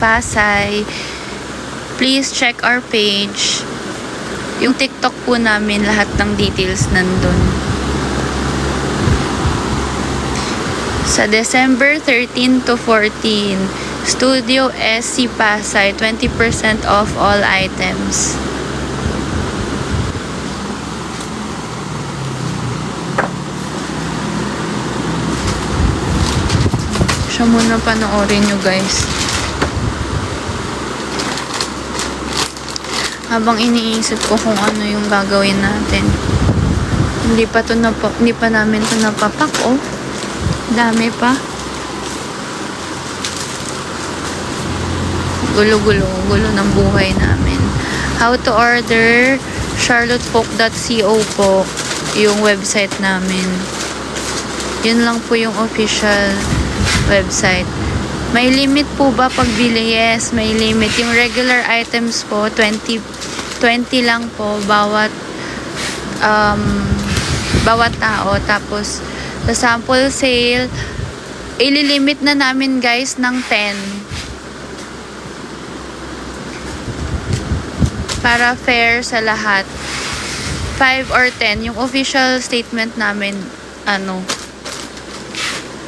Pasay. Please check our page. Yung TikTok po namin, lahat ng details nandun. Sa December 13 to 14, Studio SC Pasay, 20% off all items. Siya muna panoorin nyo guys. Habang iniisip ko kung ano yung gagawin natin. Hindi pa namin to napapak, oh. Dami pa. Gulo ng buhay namin. How to order, charlottefolk.co po yung website namin. Yun lang po yung official website. May limit po ba pagbili? Yes, may limit. Yung regular items po, 20 lang po bawat tao. Tapos sa sample sale, ililimit na namin guys ng 10. Para fair sa lahat. 5 or 10. Yung official statement namin,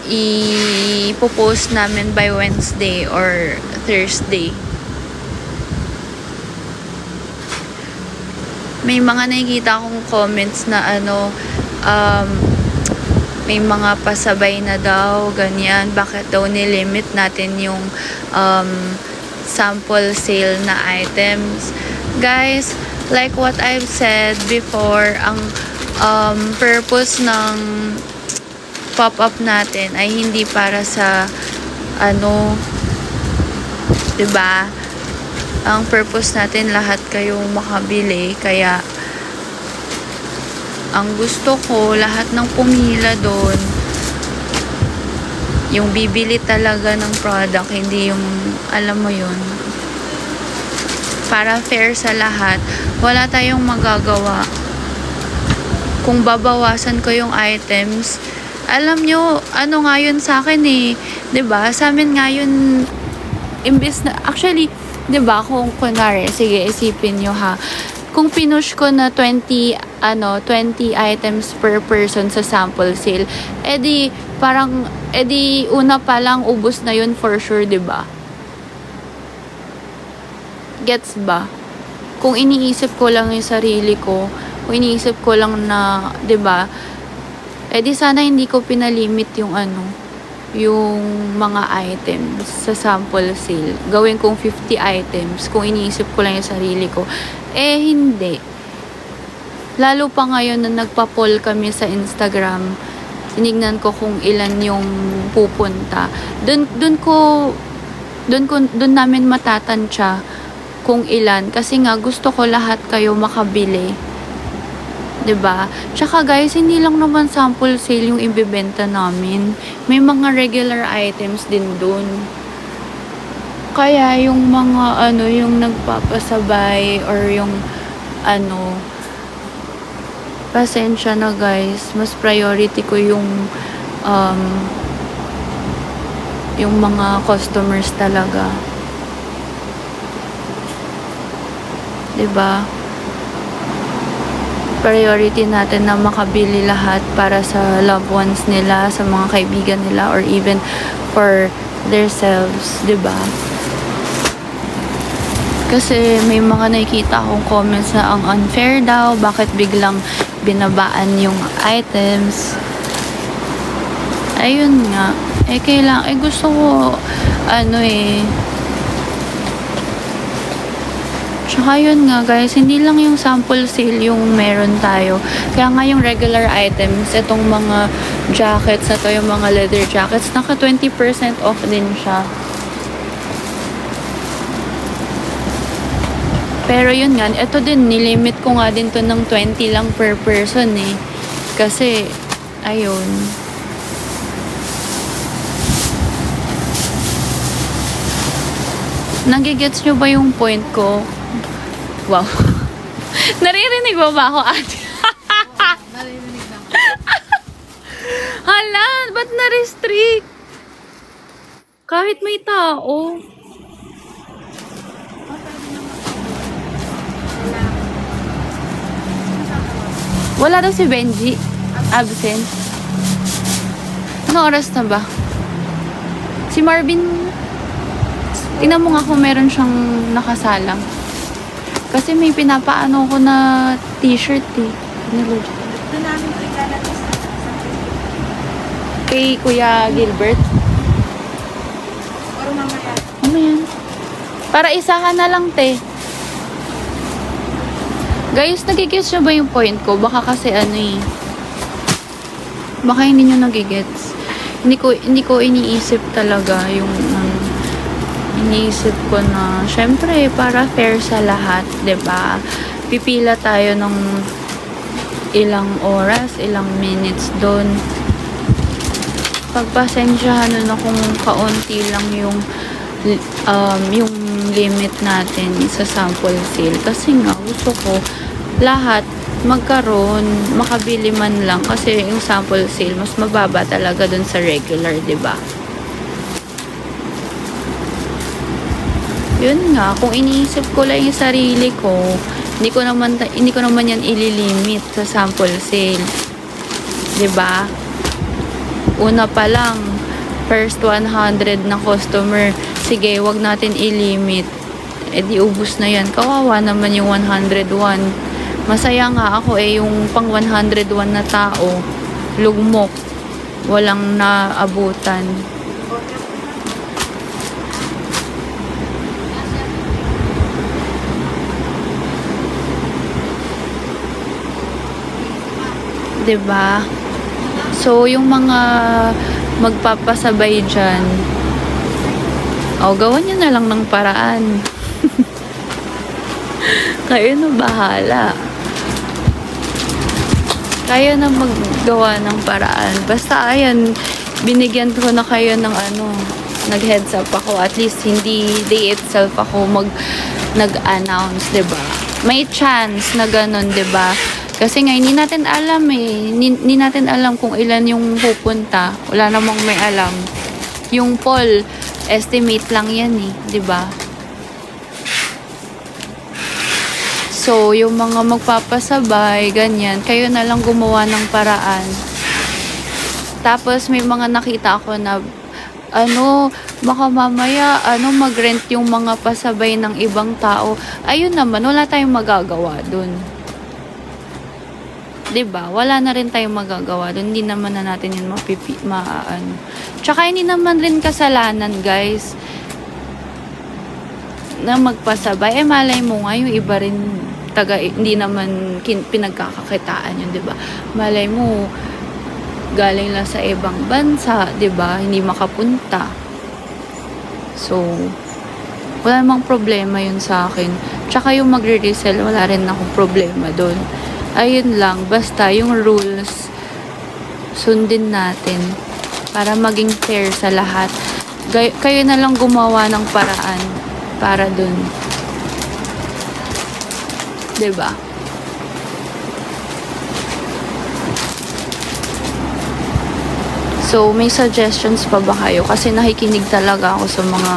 ipopost namin by Wednesday or Thursday. May mga nakikita akong comments na may mga pasabay na daw, ganyan. Bakit daw nilimit natin yung sample sale na items? Guys, like what I've said before, ang purpose ng pop-up natin ay hindi para sa 'di ba? Ang purpose natin lahat kayong makabili, kaya ang gusto ko lahat ng pumila doon yung bibili talaga ng product, hindi yung alam mo yun, para fair sa lahat. Wala tayong magagawa kung babawasan ko yung items. Alam nyo, nga yun sa akin eh. 'Di ba? Sa amin nga yun, imbes na, actually, 'di ba, kung kunwari, sige, isipin nyo ha. Kung pinush ko na 20 items per person sa sample sale, edi una pa lang ubos na yun for sure, 'di ba? Gets ba? Kung iniisip ko lang yung sarili ko, kung iniisip ko lang na, 'di ba? Di sana hindi ko pinalimit yung yung mga items sa sample sale. Gawin kong 50 items kung iniisip ko lang yung sarili ko. Hindi. Lalo pa ngayon na nagpa-poll kami sa Instagram, tinignan ko kung ilan yung pupunta. Doon namin matatansya kung ilan. Kasi nga, gusto ko lahat kayo makabili. 'Di ba? Tsaka guys, hindi lang naman sample sale yung ibebenta namin. May mga regular items din dun. Kaya yung mga yung nagpapasabay or yung pasensya na guys. Mas priority ko yung mga customers talaga. 'Di ba? Priority natin na makabili lahat para sa loved ones nila, sa mga kaibigan nila, or even for themselves, 'di ba? Kasi may mga nakikita akong comments na ang unfair daw, bakit biglang binabaan yung items. Ayun nga, gusto ko Tsaka yun nga guys, hindi lang yung sample sale yung meron tayo. Kaya nga yung regular items, itong mga jackets na to, yung mga leather jackets, naka 20% off din siya. Pero yun nga, ito din, nilimit ko nga din to ng 20 lang per person eh. Kasi, ayun. Nagigets nyo ba yung point ko? Wow. Naririnig mo ba ako, ate? Naririnig lang. Hala, ba't na-restrict? Kahit may tao. Wala daw si Benji. Absent. Ano oras na ba? Si Marvin, tingnan mo nga kung meron siyang nakasalang. Kasi may pinapaano ko na t-shirt eh. Ito namin ito ilalagay sa Kay Kuya Gilbert. or mamaya. Ano yan? Para isahan na lang, te. Guys, nagigets nyo ba yung point ko? Baka kasi ano eh. Baka hindi nyo nagigets. Hindi ko iniisip talaga yung iniisip ko na syempre para fair sa lahat, 'di ba? Pipila tayo ng ilang oras, ilang minutes doon. Pagpasensyahan na kung kaunti lang yung limit natin sa sample sale kasi nga gusto ko lahat magkaroon, makabili man lang kasi yung sample sale mas mababa talaga dun sa regular, 'di ba? Yun nga, kung iniisip ko lang yung sarili ko, hindi ko naman yan ililimit sa sample sale. 'Di ba? Una pa lang, first 100 na customer, sige, wag natin ilimit. Eh di ubus na yan. Kawawa naman yung 101. Masaya nga ako eh yung pang 101 na tao, lugmok, walang naabutan. Diba? So, yung mga magpapasabay dyan, gawan nyo na lang ng paraan. Kayo na bahala. Kayo na maggawa ng paraan. Basta, ayan, binigyan ko na kayo ng nag-heads up ako. At least, hindi day itself ako nag-announce, diba? May chance na ganun, diba? Kasi nga, hindi natin alam eh. Hindi natin alam kung ilan yung pupunta. Wala namang may alam. Yung poll, estimate lang yan eh. 'Di ba? So, yung mga magpapasabay, ganyan, kayo na lang gumawa ng paraan. Tapos, may mga nakita ako na, baka mamaya, mag-rent yung mga pasabay ng ibang tao. Ayun naman, wala tayong magagawa dun. 'Di ba? Wala na rin tayong magagawa doon. Hindi naman na natin 'yan Tsaka hindi naman rin kasalanan, guys, na magpasabay. Malay mo nga yung iba rin hindi naman pinagkakakitaan yun, 'di ba? Malay mo galing lang sa ibang bansa, 'di ba? Hindi makapunta. So, wala namang problema yun sa akin. Tsaka yung magre-resell, wala rin akong problema doon. Ayun lang, basta yung rules sundin natin para maging fair sa lahat. Kayo na lang gumawa ng paraan para dun. 'Di ba? So, may suggestions pa ba kayo? Kasi nakikinig talaga ako sa mga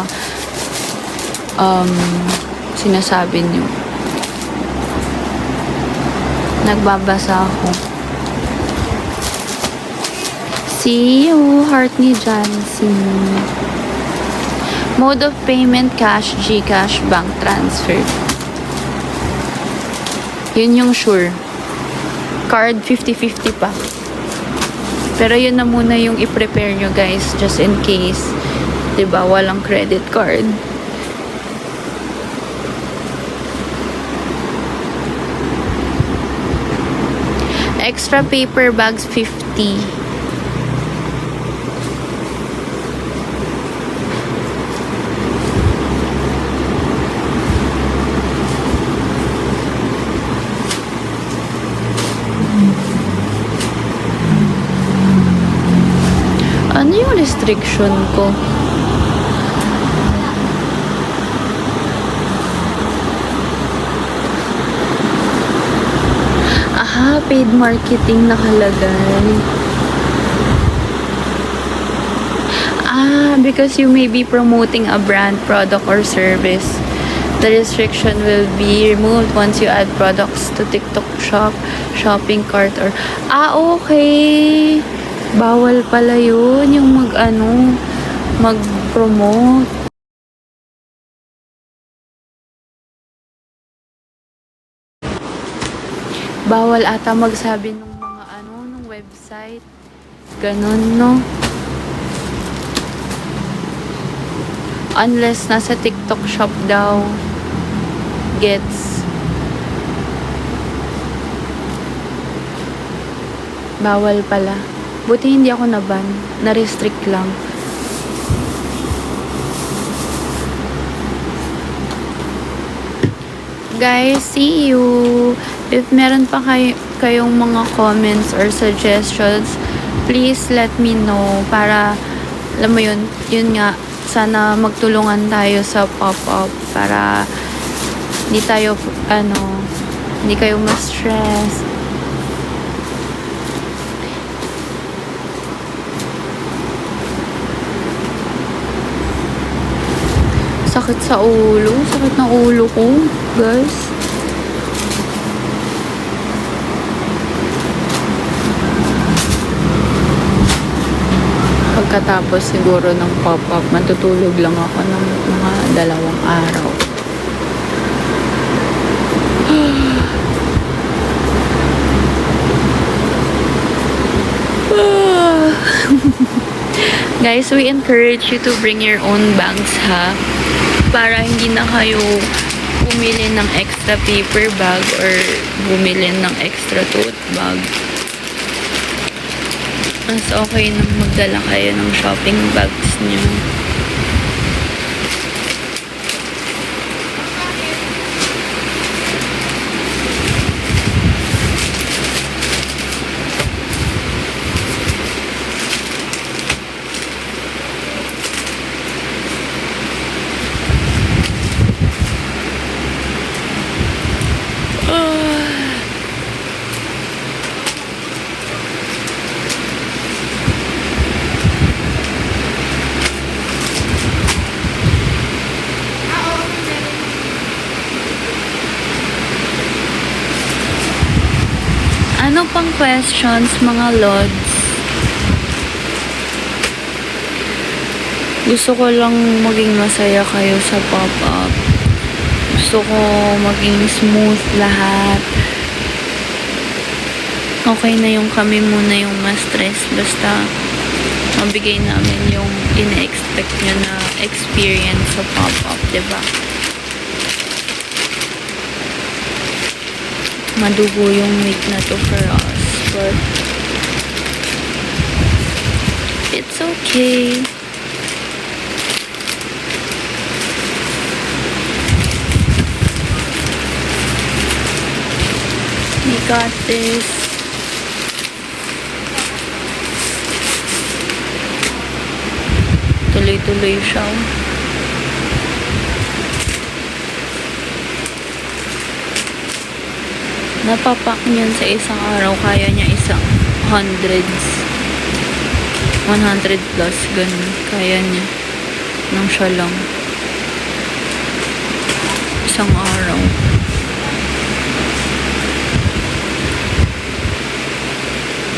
sinasabi niyo. Nagbabasa ako. See you, heart ni Jancy. Mode of payment, cash, GCash, bank transfer. Yun yung sure. Card, 50-50 pa. Pero yun na muna yung i-prepare nyo, guys, just in case. 'Di ba, walang credit card. Extra paper bags, 50. Ano yung restriction ko? Aha, paid marketing nakalagay. Because you may be promoting a brand, product, or service The restriction will be removed once you add products to TikTok Shop, shopping cart, or... okay. Bawal pala yun, yung mag-promote. Bawal ata magsabi ng mga ng website. Ganun, no? Unless nasa TikTok Shop daw. Gets. Bawal pala. Buti hindi ako na-ban. Na-restrict lang. Guys, see you! If meron pa kayong mga comments or suggestions, please let me know para, alam mo yun nga, sana magtulungan tayo sa pop-up para hindi kayo ma-stress. Sakit sa ulo. Sakit ng ulo ko, guys. Pagkatapos siguro ng pop-up, matutulog lang ako ng mga 2 araw. Guys, we encourage you to bring your own bags, ha? Para hindi na kayo bumili ng extra paper bag or bumili ng extra tote bag. Mas okay na magdala kayo ng shopping bags nyo. Ano pang questions, mga lods? Gusto ko lang maging masaya kayo sa pop-up. Gusto ko maging smooth lahat. Okay na yung kami muna yung ma-stress. Basta mabigay namin yung ina-expect nyo na experience sa pop-up, diba? Madugo yung week na to for us, but it's okay. We got this. Tuloy-tuloy siya. Napapak niyan sa isang araw, kaya niya isang hundreds. 100 plus, ganun. Kaya niya. Nang siya lang. Isang araw.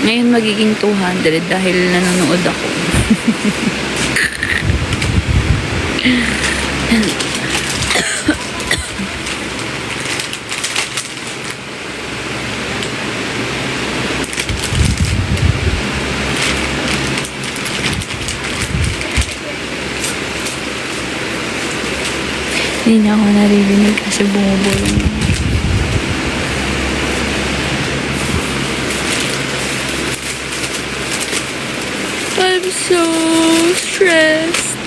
Ngayon magiging 200 dahil nanonood ako. Hindi niya ako naririnig kasi bumubulong na. I'm so stressed.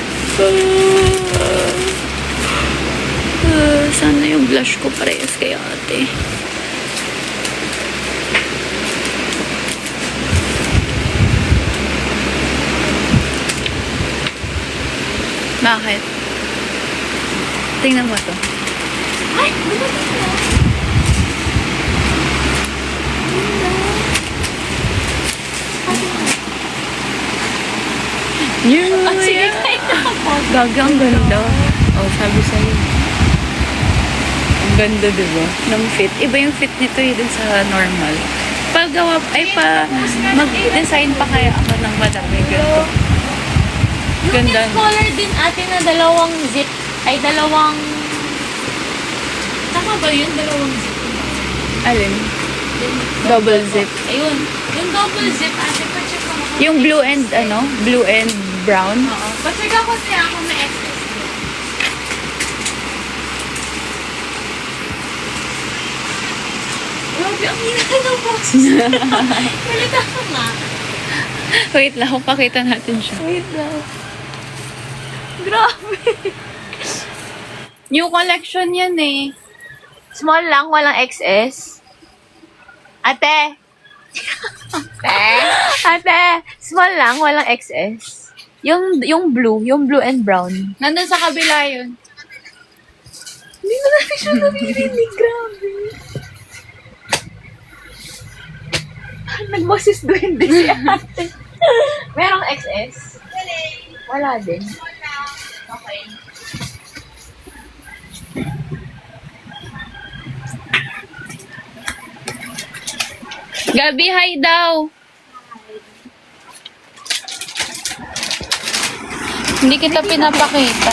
Sana yung blush ko parehas kay ate. Bakit? Tingnan mo to. Ay! Sige, kahit ako. Gagang ganda. Oh, sabi sa'yo. Ganda, diba? Ng fit. Iba yung fit nito dun sa normal. Mag-design pa kaya ako ng madami ganito. Ganda. Yung color din ate na dalawang zip. Ay, dalawang... Tama ba yun? Dalawang zip. Alin? Double zip. Ayun. Yung double zip, ate, pa-check ko. Yung blue and, blue and brown. Oo. Pa-check ako siya ako may XS. Grabe, ang hina ng boses. Malita ka nga. Wait lang, pakita natin siya. Wait lang. Grabe. New collection yan eh. Small lang, walang XS. Ate! Ate! Small lang, walang XS. Yung blue and brown. Nandun sa kabila yun. Hindi na natin siya naririnig, grabe. Nagboses duwende si ate. Merong XS? Wala din. Okay. Gabi, hi daw. Hindi kita pinapakita.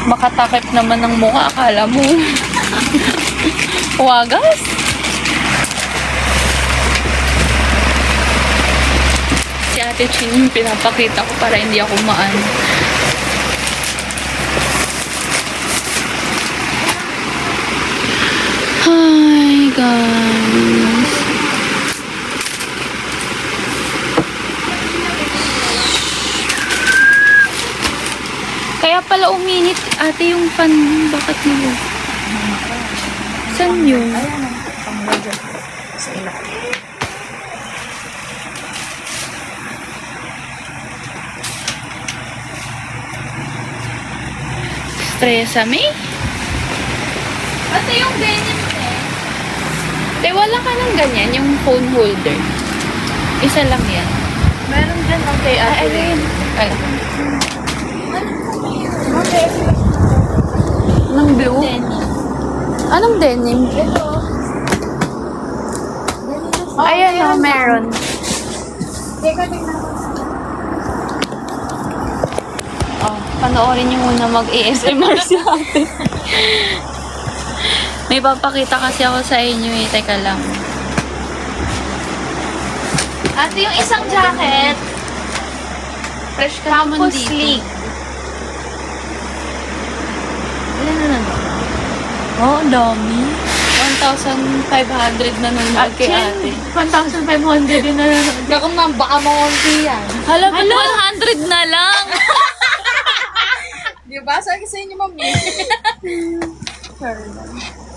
Makatakip naman ng mukha, akala mo. Wagas. Si Ate Chin yung pinapakita ko para hindi ako maano. Hi guys. Kaya pala uminit ate yung fan. Bakit nila? Saan yun? Sa ilak. Tresame? Ate, yung denim eh. Te, wala ka ng ganyan, yung phone holder. Isa lang yan. Meron dyan ang kay ate. Ayun. Ay. Anong blue? Denim. Anong denim? Ito. Ayan o, meron. Teka, tingnan ko. Oh, panoorin niyo muna mag-ASMR si ate. May papakita kasi ako sa inyo eh. Teka lang. Ate, yung isang jacket, Fresh ka naman campus dito. sleek. Ilan na nandun? Oh, ang dami. 1,500 na nanonood kay ate. 1,500 din na nanonood. Naku ma'am, baka maunti yan. Hala, 100 na lang. Di ba? Sabi sa inyo, ma'am.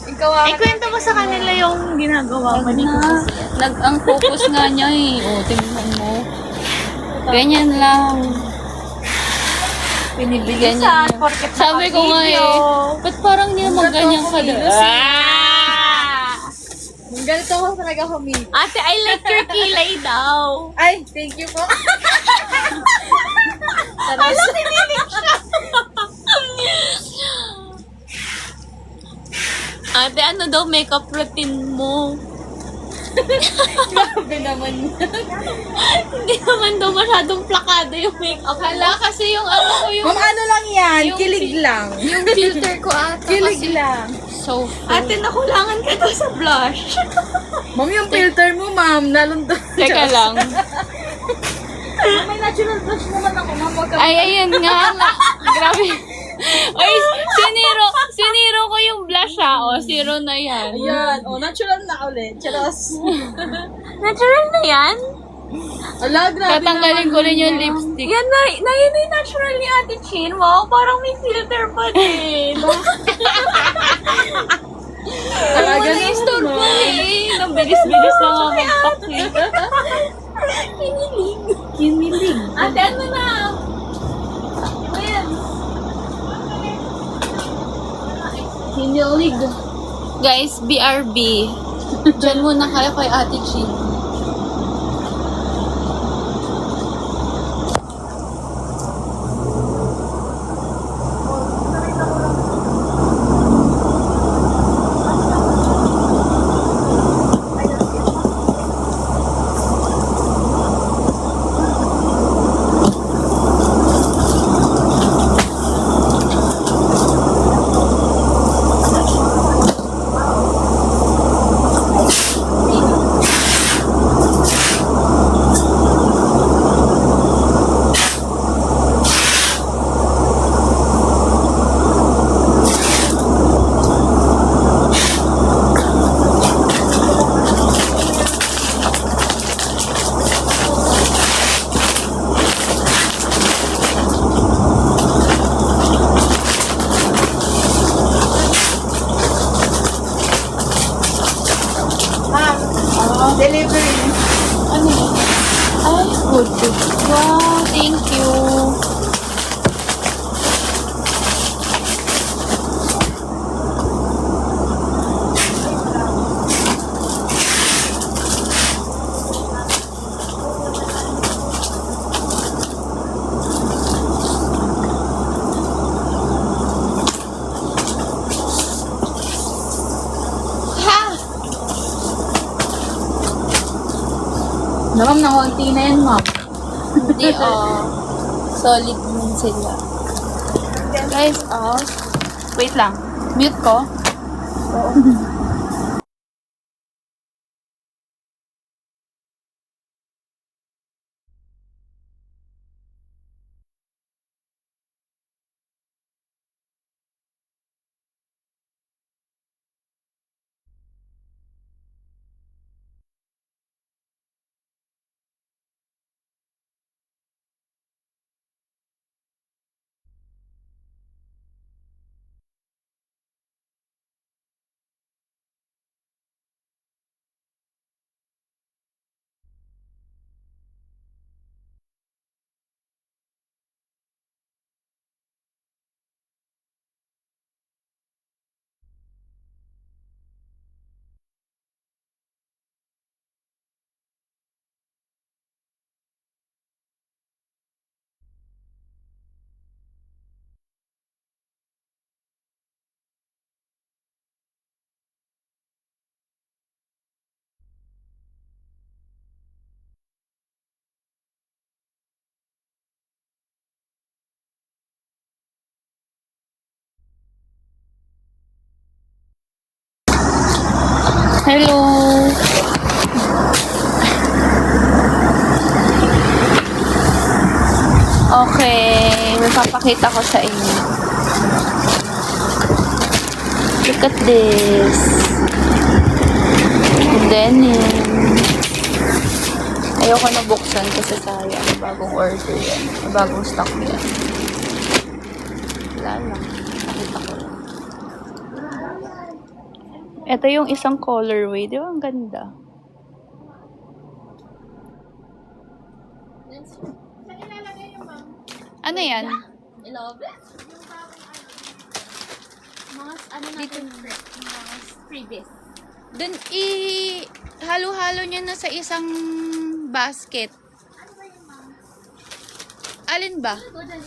Ikaw ay kwento mo sa kanila yung ginagawa mo dito. Ang focus nga niya eh. Oh, tingnan mo. Ganyan lang. Pinibigyan niya. Sabi ko nga eh, ba't parang hindi naman ganyan ka doon? Ganito ako talaga humili. Ate, I like your kilay daw. Ay, thank you po. Tapos, Ate, ano daw makeup routine mo? grabe naman. Hindi naman daw masyadong plakado yung makeup. Hala, kasi yung ano ko yung... Ma'am, ano lang yan? Yung Kilig lang. Yung filter ko ata Kilig kasi lang. so full. Ate, nakulangan ka daw sa blush. Ma'am, yung filter mo, ma'am, nalundot. Teka lang. May natural blush naman ako, ma'am. Huwag ka Ay, ayun nga. Grabe. Ay, siniro ko yung blush ha. O, zero na yan. Ayan. Oh, natural na ulit. Charos. Natural na yan? Ala, grabe Tatanggalin ko rin yung lipstick. Yan na yun yung natural ni Ate Chin. Wow, parang may filter pa din. Talaga na store mo eh. Nang bilis-bilis na nga mag-pack eh. Kinilig. Ate, ano na? Ayan. Hinilig. Guys, BRB. Diyan muna kayo kay Ate Chin. Delivery. Ano yun? Ay, good. Wow, thank you. Ma'am, nakunti na yan, ma'am. Hindi, solid din sila. Guys, wait lang. Mute ko. Hello. Okay, may papakita ko sa inyo. Look at this. Denim. Ayoko na buksan kasi sayang. Bagong order yan. Bagong stock yan. Wala lang. Nakita ko lang. Ito yung isang colorway. Di ba? Ang ganda. Ano yan? I love it. Mga ano natin, mga freebies. Dun halo-halo niya na sa isang basket. Alin ba?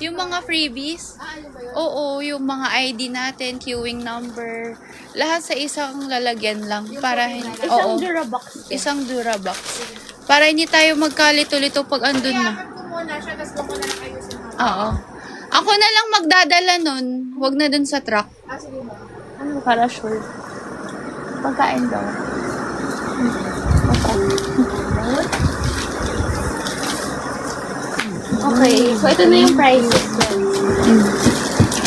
Yung mga freebies? Ano ba yun? Oo, yung mga ID natin, queuing number, lahat sa isang lalagyan lang para Isang Durabox. isang Durabox. Para hindi tayo magkalito-lito pag andun na. Kaya ko muna siya, tapos ko muna lang ayusin mo. Oo. Ako na lang magdadala nun. Huwag na dun sa truck. Sige mo. Ano, para sure. Pagkain daw. Okay, so ito na yung prices.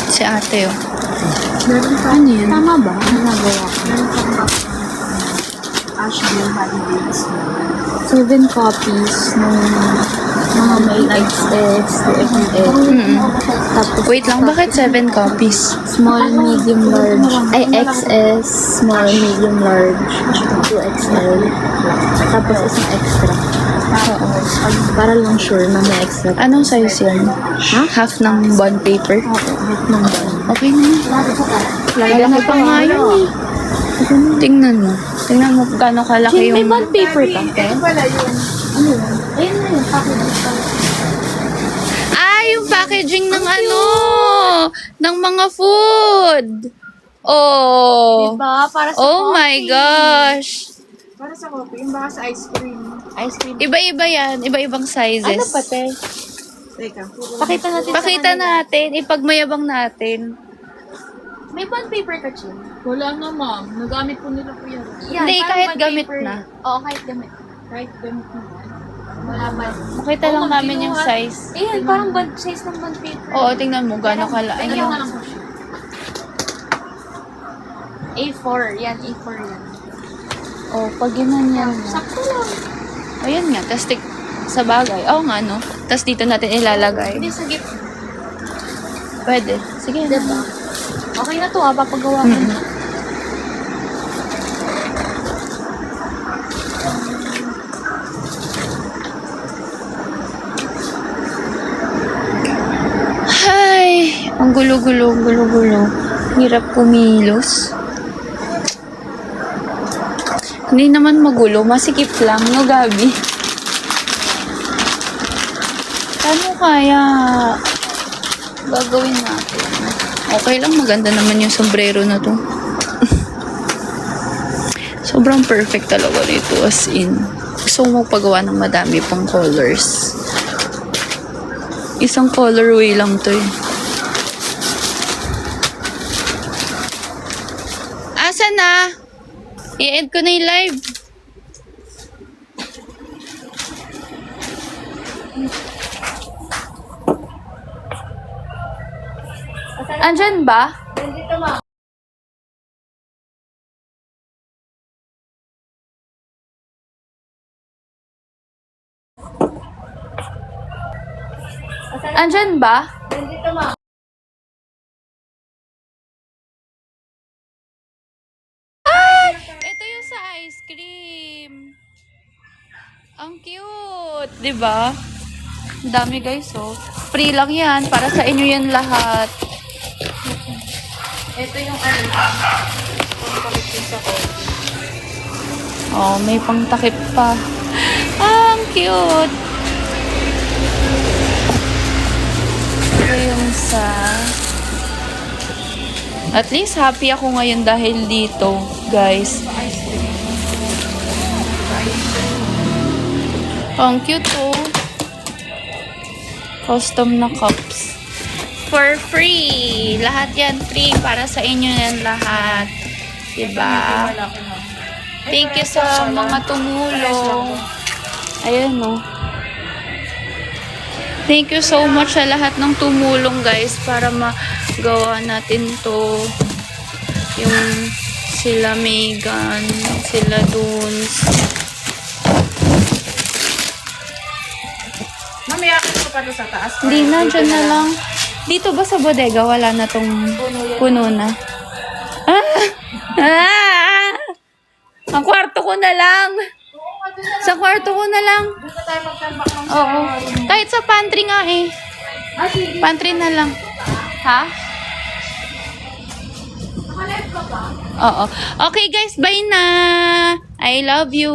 Si ate, oh. Meron pa. Ano yan? Tama ba? Ano nagawa ko? Meron pa Ashby Holidays. 7 copies ng mga may XS, XL. Tapos, Wait lang, bakit 7 copies? small, medium, large. Ay, XS, small, medium, large. 2XL. Tapos isang extra. Para lang sure na may extra. Anong size yan? Ha? Half ng bond paper? Oo, half ng bond. Okay na. Malaki pa nga yun eh. Tingnan mo. Tingnan mo gano'ng kalaki May yung... bond paper ka, Ken? Ano yun? Ayun na yun, package. Ah, yung packaging ng ano! Ng mga food! Oh! Diba? Para sa Oh coffee. my gosh! Para sa coffee, yung baka sa ice cream. Ice cream. Iba-iba yan. Iba-ibang sizes. Ano pa, te? Teka. Pakita natin Pakita sa kanila. natin. Ipagmayabang natin. May bond paper ka, Chin? Wala na, ma'am. Nagamit ko nila po yan. Hindi, parang kahit bond gamit paper. na. Oo, kahit gamit. Kahit gamit na. Wala ba? Makita lang namin yung size. Ayan, parang bond, size ng bond paper. Oo, tingnan mo. Gano'ng kalaki. Tingnan mo lang po siya. A4. Yan, A4 yan. Oh, pag ginanyan mo. Sakto lang. Ayan nga. Tapos sa bagay. Oo nga, no? Tapos dito natin ilalagay. Hindi sa gitna. Pwede. Sige. Diba? Okay na to, papagawa ko na. gulo. Hirap kumilos. Hindi naman magulo, masikip lang, no, Gabi? Paano kaya gagawin natin? Okay lang, maganda naman yung sombrero na to. Sobrang perfect talaga nito, as in. Gusto ko magpagawa ng madami pang colors. Isang colorway lang to eh. Asa na? I-end ko na yung live. Andyan ba? Andyan ba? Ito yung sa ice cream. Ang cute, 'di ba? Ang dami guys, oh. Free lang 'yan para sa inyo 'yan lahat. Ito yung ano. Pangtakip din sa coffee. Oh, may pangtakip pa. Ah, ang cute. Ito yung sa... At least happy ako ngayon dahil dito, guys. Ang cute oh. Custom na cups. For free. Lahat yan free. Para sa inyo yan lahat. Diba? Thank you sa mga tumulong. Ayan oh. Thank you so much sa lahat ng tumulong guys para magawa natin to. Yung sila Megan, sila Dunes. Mamiyakin ko pa to sa taas. Hindi na, dyan na lang. Dito ba sa bodega wala na tong puno na? Ah! Ang kwarto ko na lang. Sa kwarto ko na lang. Dito tayo magtambak ng Oo. Kahit sa pantry nga eh. Pantry na lang. Ha? Oo. Okay guys, bye na. I love you.